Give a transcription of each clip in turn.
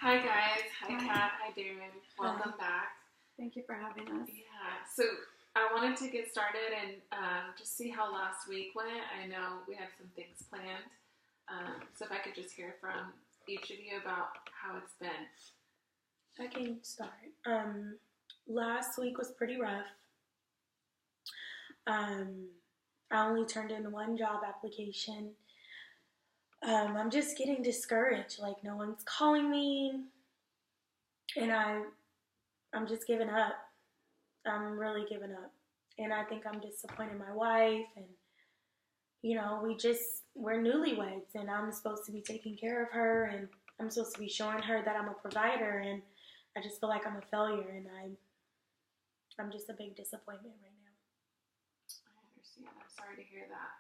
Hi guys, hi Kat, hi Darren, welcome back. Thank you for having us. Yeah, so I wanted to get started and just see how last week went. I know we had some things planned, so if I could just hear from each of you about how it's been. I can start. Last week was pretty rough. I only turned in one job application. I'm just getting discouraged. Like, no one's calling me, and I'm just giving up. I'm really giving up, and I think I'm disappointing my wife. And we're newlyweds, and I'm supposed to be taking care of her, and I'm supposed to be showing her that I'm a provider, and I just feel like I'm a failure, and I'm just a big disappointment right now. I understand. I'm sorry to hear that.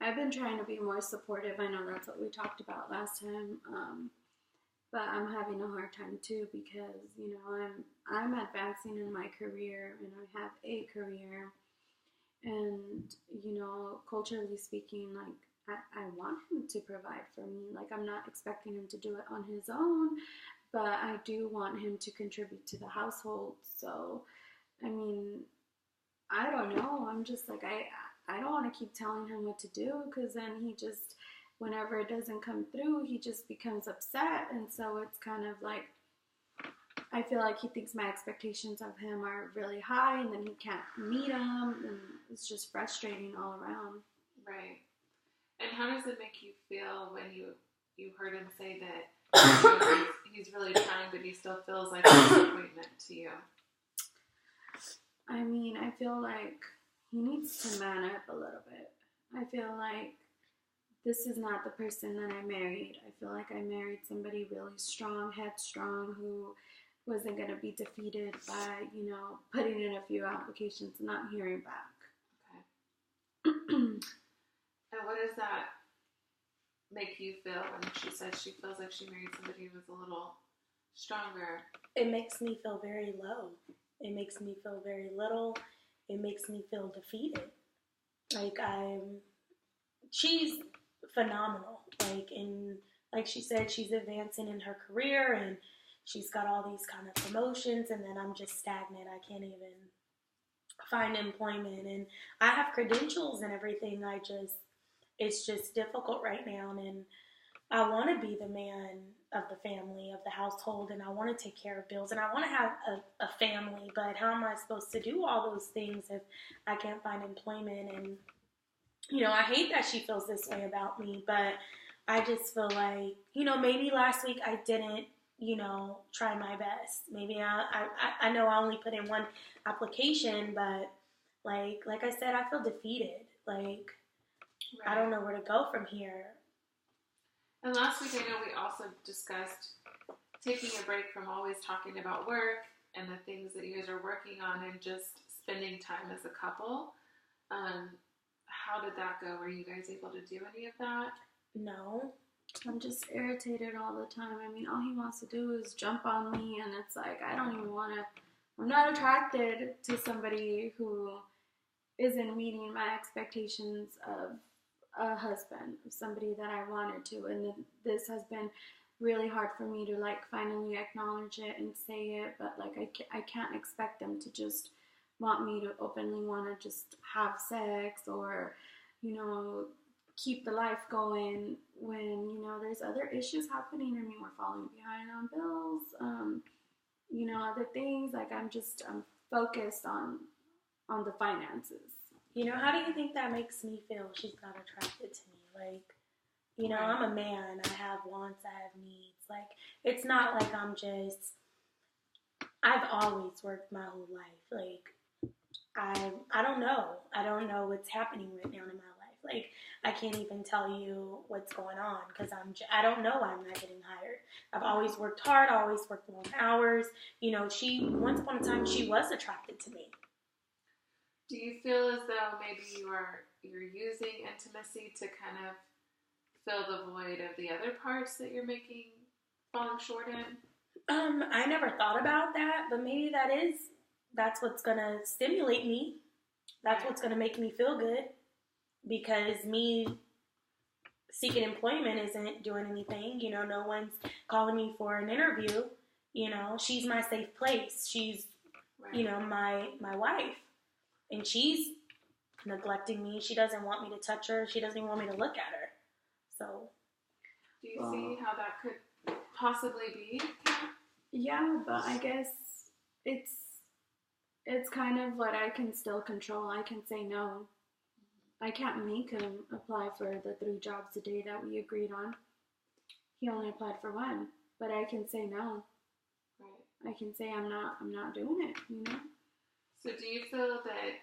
I've been trying to be more supportive. I know that's what we talked about last time, but I'm having a hard time too because I'm advancing in my career and I have a career, and culturally speaking, like I want him to provide for me. Like, I'm not expecting him to do it on his own, but I do want him to contribute to the household. So, I mean, I don't know. I'm just like, I don't want to keep telling him what to do, because then he just, whenever it doesn't come through, he just becomes upset. And so it's kind of like, I feel like he thinks my expectations of him are really high, and then he can't meet them, and it's just frustrating all around. Right. And how does it make you feel when you heard him say that he's really trying, but he still feels like a disappointment to you? I mean, I feel like he needs to man up a little bit. I feel like this is not the person that I married. I feel like I married somebody really strong, headstrong, who wasn't going to be defeated by, putting in a few applications and not hearing back. Okay. And what does that make you feel when she says she feels like she married somebody who was a little stronger? It makes me feel very low. It makes me feel very little. It makes me feel defeated. Like, she's phenomenal. Like she said, she's advancing in her career, and she's got all these kind of promotions, and then I'm just stagnant. I can't even find employment, and I have credentials and everything. It's just difficult right now, and I want to be the man of the family, of the household, and I want to take care of bills, and I want to have a family, but how am I supposed to do all those things if I can't find employment? And, I hate that she feels this way about me, but I just feel like, maybe last week I didn't, try my best. Maybe I know I only put in one application, but like I said, I feel defeated. Like, right. I don't know where to go from here. And last week, I know we also discussed taking a break from always talking about work and the things that you guys are working on, and just spending time as a couple. How did that go? Were you guys able to do any of that? No. I'm just irritated all the time. I mean, all he wants to do is jump on me, and it's like, I don't even want to. I'm not attracted to somebody who isn't meeting my expectations of a husband, somebody that I wanted to. And this has been really hard for me to, like, finally acknowledge it and say it, but like I can't expect them to just want me to openly want to just have sex or keep the life going when there's other issues happening. I mean, we're falling behind on bills, other things. Like, I'm focused on the finances. How do you think that makes me feel? She's not attracted to me. Like, right. I'm a man. I have wants. I have needs. Like, it's not like I've always worked my whole life. Like, I don't know. I don't know what's happening right now in my life. Like, I can't even tell you what's going on because I don't know why I'm not getting hired. I've always worked hard. I always worked long hours. Once upon a time, she was attracted to me. Do you feel as though maybe you're using intimacy to kind of fill the void of the other parts that you're falling short in? I never thought about that, but maybe that's what's gonna stimulate me. That's what's gonna make me feel good, because me seeking employment isn't doing anything. You know, no one's calling me for an interview. You know, she's my safe place. She's, Right. you know, my wife. And she's neglecting me. She doesn't want me to touch her. She doesn't even want me to look at her. So. Do you see how that could possibly be? Yeah, but I guess it's kind of what I can still control. I can say no. I can't make him apply for the 3 jobs a day that we agreed on. He only applied for 1, but I can say no. Right. I can say I'm not doing it, you know? So do you feel that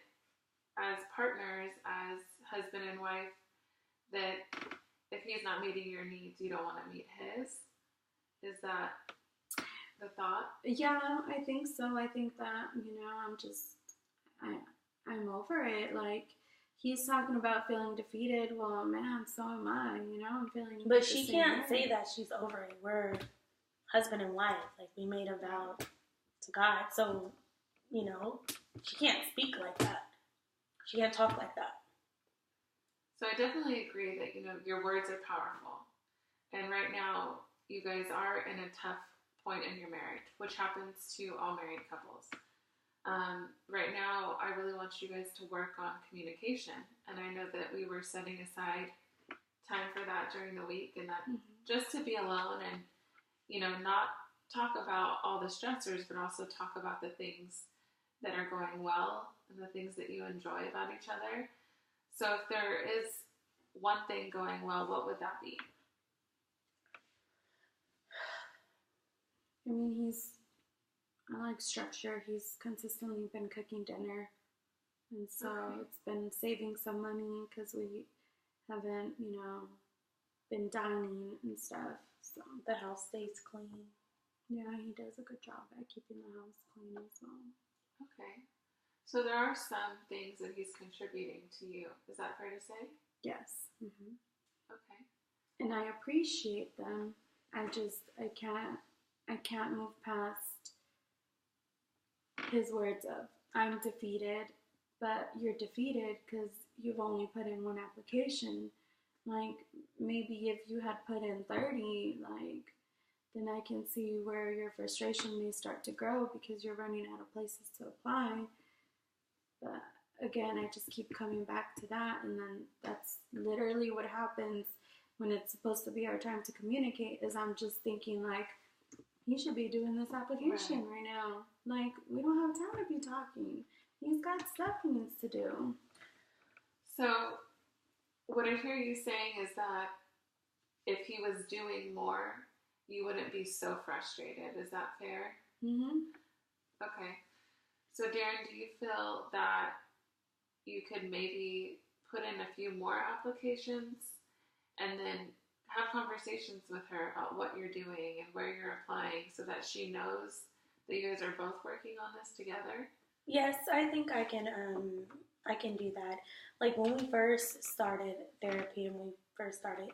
as partners, as husband and wife, that if he's not meeting your needs, you don't want to meet his? Is that the thought? Yeah, I think so. I think that, you know, I'm over it. Like, he's talking about feeling defeated. Well, man, so am I, you know? I'm feeling. But she can't say that she's over it. We're husband and wife. Like, we made a vow to God. So, you know, she can't speak like that. She can't talk like that. So I definitely agree that, you know, your words are powerful. And right now, you guys are in a tough point in your marriage, which happens to all married couples. Right now, I really want you guys to work on communication. And I know that we were setting aside time for that during the week, and that just to be alone and, you know, not talk about all the stressors, but also talk about the things that are going well and the things that you enjoy about each other. So if there is one thing going well, what would that be? I mean, I like structure. He's consistently been cooking dinner. And so it's been saving some money because we haven't, you know, been dining and stuff. So the house stays clean. Yeah, he does a good job at keeping the house clean as well. Okay. So there are some things that he's contributing to you. Is that fair to say? Yes. Mm-hmm. Okay. And I appreciate them. I can't move past his words of, I'm defeated, but you're defeated because you've only put in 1 application. Like, maybe if you had put in 30, like, then I can see where your frustration may start to grow because you're running out of places to apply. But again, I just keep coming back to that, and then that's literally what happens when it's supposed to be our time to communicate, is I'm just thinking, like, he should be doing this application right now. Like, we don't have time to be talking. He's got stuff he needs to do. So what I hear you saying is that if he was doing more, you wouldn't be so frustrated. Is that fair? Mm-hmm. Okay. So Darren, do you feel that you could maybe put in a few more applications and then have conversations with her about what you're doing and where you're applying so that she knows that you guys are both working on this together? Yes, I think I can do that. Like, when we first started therapy and we first started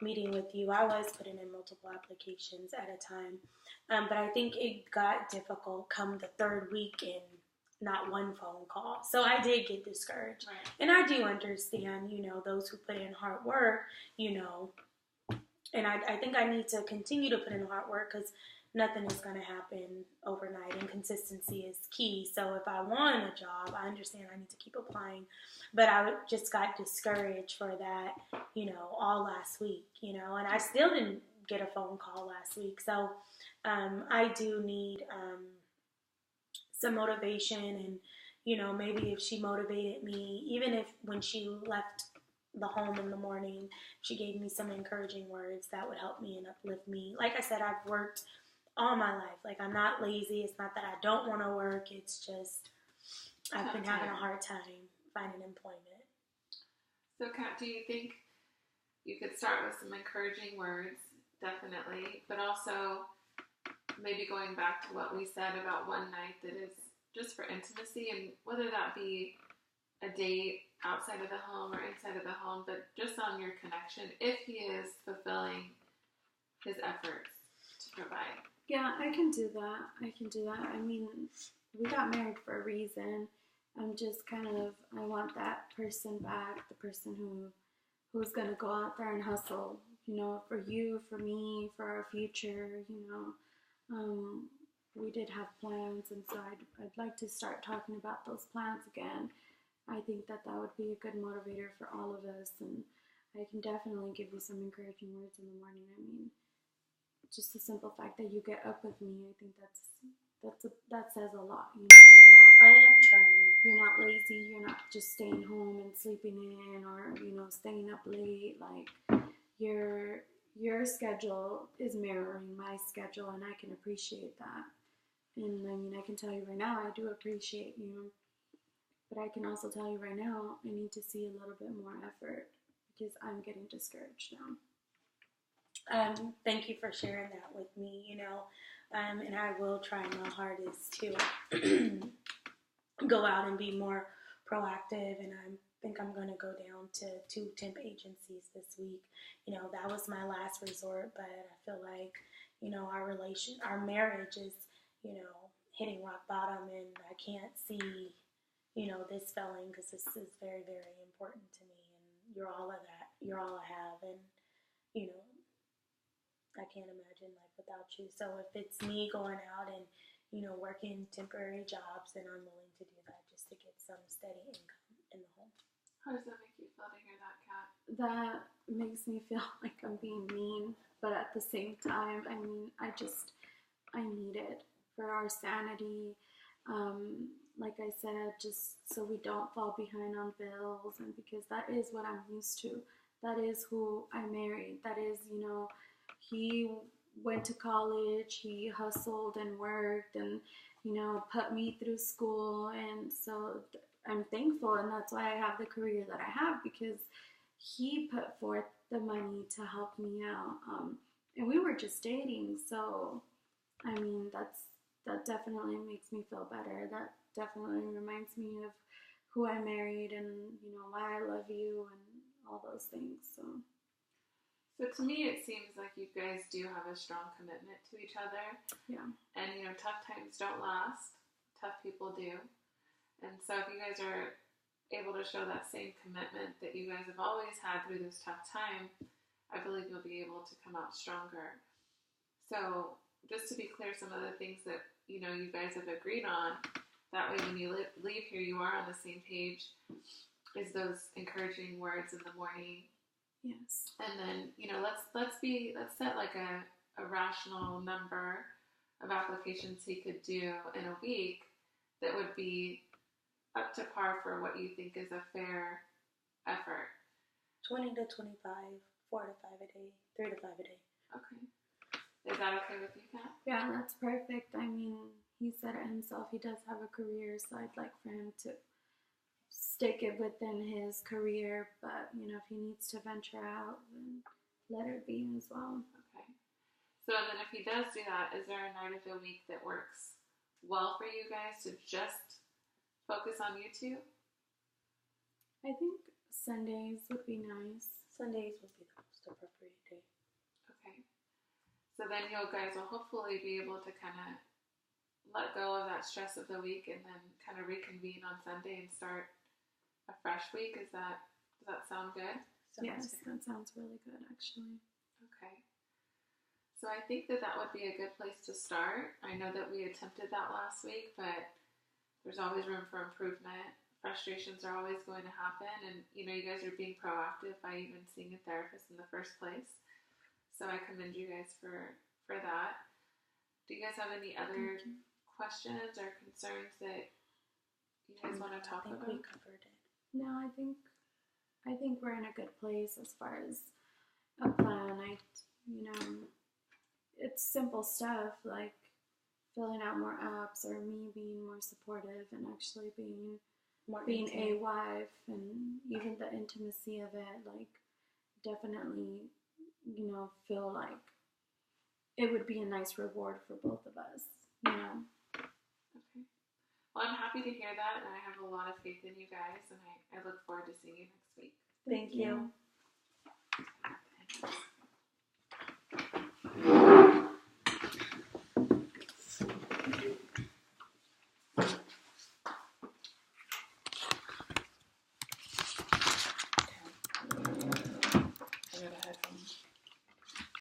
meeting with you, I was putting in multiple applications at a time. But I think it got difficult come the 3rd week and not 1 phone call. So I did get discouraged. Right. And I do understand, you know, those who put in hard work, you know, and I think I need to continue to put in hard work because nothing is going to happen overnight, and consistency is key. So if I want a job, I understand I need to keep applying. But I just got discouraged for that, you know, all last week, you know, and I still didn't get a phone call last week. So I do need some motivation, and, you know, maybe if she motivated me, even if when she left the home in the morning, she gave me some encouraging words, that would help me and uplift me. Like I said, I've worked all my life. Like, I'm not lazy. It's not that I don't want to work. It's just I've been having a hard time finding employment. So Kat, do you think you could start with some encouraging words, definitely, but also maybe going back to what we said about one night that is just for intimacy, and whether that be a date outside of the home or inside of the home, but just on your connection, if he is fulfilling his efforts to provide. Yeah, I can do that. I mean, we got married for a reason. I'm just kind of, I want that person back, the person who's gonna go out there and hustle, for you, for me, for our future. We did have plans, and so I'd like to start talking about those plans again. I think that would be a good motivator for all of us, and I can definitely give you some encouraging words in the morning. I mean, just the simple fact that you get up with me, I think that says a lot. I am trying. You're not lazy. You're not just staying home and sleeping in, or staying up late. Like your schedule is mirroring my schedule, and I can appreciate that. And I mean, I can tell you right now, I do appreciate you. But I can also tell you right now, I need to see a little bit more effort because I'm getting discouraged now. Thank you for sharing that with me, and I will try my hardest to go out and be more proactive, and I think I'm going to go down to 2 temp agencies this week. That was my last resort, but I feel like, our marriage is, hitting rock bottom, and I can't see, this failing because this is very, very important to me, and you're all of that. You're all I have, and, I can't imagine life without you. So if it's me going out and, working temporary jobs, then I'm willing to do that just to get some steady income in the home. How does that make you feel to hear that, Kat? That makes me feel like I'm being mean, but at the same time, I mean, I need it for our sanity. Like I said, just so we don't fall behind on bills, and because that is what I'm used to. That is who I married. That is, he went to college, he hustled and worked and, put me through school. And so I'm thankful, and that's why I have the career that I have, because he put forth the money to help me out. And we were just dating, so I mean, that definitely makes me feel better. That definitely reminds me of who I married and, why I love you and all those things. So to me, it seems like you guys do have a strong commitment to each other. Yeah. And, tough times don't last. Tough people do. And so if you guys are able to show that same commitment that you guys have always had through this tough time, I believe you'll be able to come out stronger. So just to be clear, some of the things that, you guys have agreed on, that way when you leave here, you are on the same page, is those encouraging words in the morning. Yes. And then, let's set like a rational number of applications he could do in a week that would be up to par for what you think is a fair effort. 20 to 25, 4 to 5 a day, 3 to 5 a day. Okay. Is that okay with you, Kat? Yeah, that's perfect. I mean, he said it himself. He does have a career, so I'd like for him to stick it within his career. But, if he needs to venture out, then let it be as well. Okay. So then if he does do that, is there a night of the week that works well for you guys to just focus on you two? I think Sundays would be nice. Sundays would be the most appropriate day. Okay. So then you guys will hopefully be able to kind of let go of that stress of the week and then kind of reconvene on Sunday and start a fresh week. Does that sound good? Yes, that sounds really good, actually. Okay. So I think that would be a good place to start. I know that we attempted that last week, but there's always room for improvement. Frustrations are always going to happen, and you guys are being proactive by even seeing a therapist in the first place. So I commend you guys for that. Do you guys have any other questions or concerns that you guys want to talk about? I think we covered it. No, I think we're in a good place as far as a plan. It's simple stuff like filling out more apps, or me being more supportive and actually being a wife, and even the intimacy of it, like definitely, feel like it would be a nice reward for both of us, Okay. Well, I'm happy to hear that, and I have a lot of faith in you guys, and I look forward to seeing you next week. Thank you.